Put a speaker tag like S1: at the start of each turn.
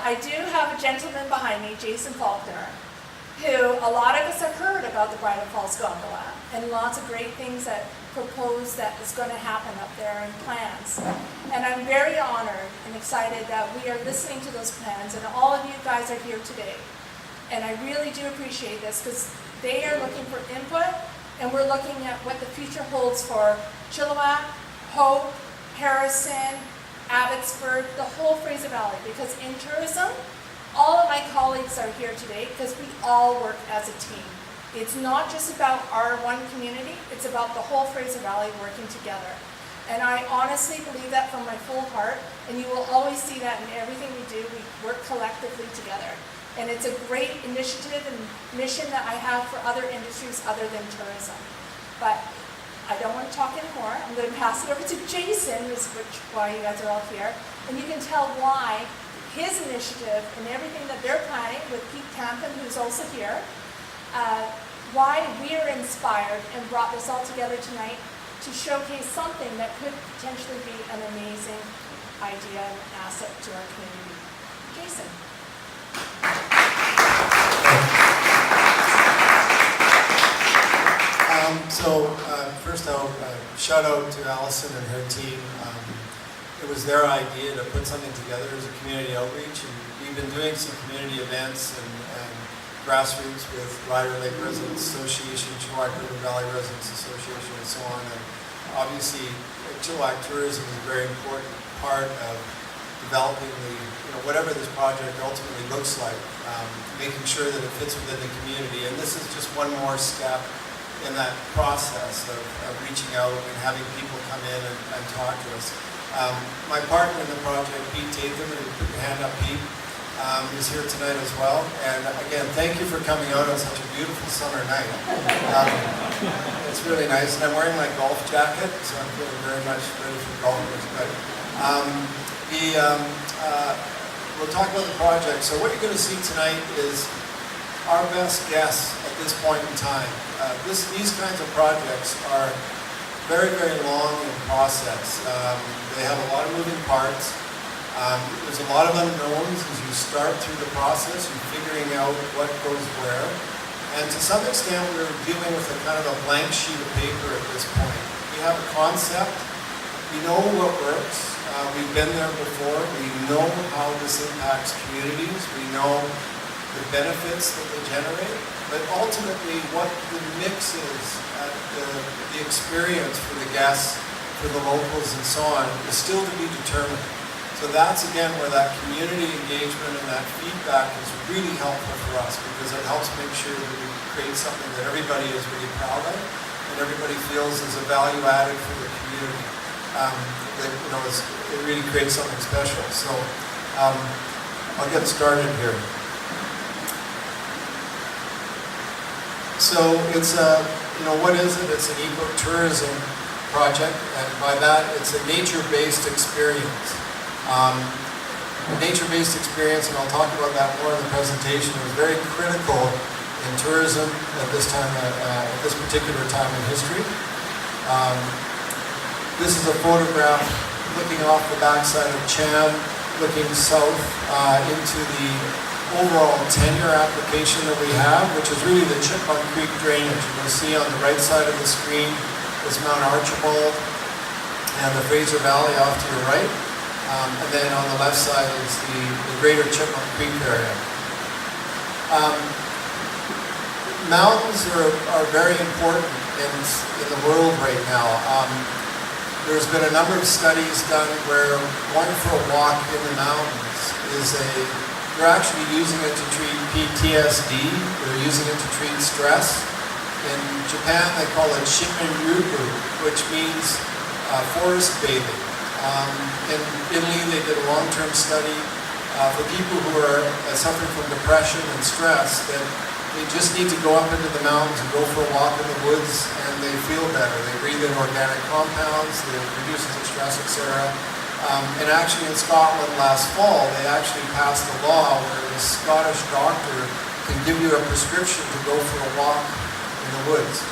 S1: I do have a gentleman behind me, Jayson Faulkner, who a lot of us have heard about the Bridal Falls Gondola and lots of great things that propose that is going to happen up there and plans. And I'm very honored and excited that we are listening to those plans, and all of you guys are here today. And I really do appreciate this because they are looking for input, and we're looking at what the future holds for Chilliwack, Hope, Harrison, Abbotsford, the whole Fraser Valley, because in tourism, all of my colleagues are here today because we all work as a team. It's not just about our one community, it's about the whole Fraser Valley working together. And I honestly believe that from my full heart, and you will always see that in everything we do. We work collectively together. And it's a great initiative and mission that I have for other industries other than tourism. But I don't want to talk anymore. I'm going to pass it over to Jayson, which why you guys are all here. And you can tell why his initiative and everything that they're planning with Pete Tampin, who's also here, why we're inspired and brought this all together tonight to showcase something that could potentially be an amazing idea and asset to our community. Jayson.
S2: First I'll shout out to Alison and her team. It was their idea to put something together as a community outreach, and we've been doing some community events and grassroots with Ryder Lake Residents Association, Chilliwack River Valley Residents Association, and so on. And obviously, Chilliwack tourism is a very important part of developing whatever this project ultimately looks like, making sure that it fits within the community. And this is just one more step in that process of reaching out and having people come in and talk to us. My partner in the project, Pete Tatham, and put your hand up, Pete, is here tonight as well. And again, thank you for coming out on such a beautiful summer night. It's really nice. And I'm wearing my golf jacket, so I'm feeling very much ready for golfers. But we'll talk about the project. So what you're going to see tonight is our best guess at this point in time. These kinds of projects are very, very long in process. They have a lot of moving parts. There's a lot of unknowns as you start through the process. You're figuring out what goes where. And to some extent, we're dealing with a kind of a blank sheet of paper at this point. We have a concept. We know what works. We've been there before. We know how this impacts communities. We know the benefits that they generate. But ultimately, what the mix is, the experience for the guests, for the locals, and so on, is still to be determined. So that's, again, where that community engagement and that feedback is really helpful for us, because it helps make sure that we create something that everybody is really proud of and everybody feels is a value added for the community. It really creates something special. So I'll get started here. So it's what is it? It's an ecotourism project, and by that, it's a nature-based experience. A nature-based experience, and I'll talk about that more in the presentation, is very critical in tourism at this time, at this particular time in history. This is a photograph looking off the backside of Chan, looking south into the overall tenure application that we have, which is really the Chipmunk Creek drainage. You'll see on the right side of the screen is Mount Archibald and the Fraser Valley off to your right. And then on the left side is the greater Chipmunk Creek area. Mountains are very important in the world right now. There's been a number of studies done where going for a walk in the mountains is they're actually using it to treat PTSD, they're using it to treat stress. In Japan, they call it Shinrin-ryugu, which means forest bathing. In Italy, they did a long-term study for people who are suffering from depression and stress, that they just need to go up into the mountains and go for a walk in the woods, and they feel better. They breathe in organic compounds, it reduces their stress, etc. And actually in Scotland last fall, they actually passed a law where the Scottish doctor can give you a prescription to go for a walk in the woods.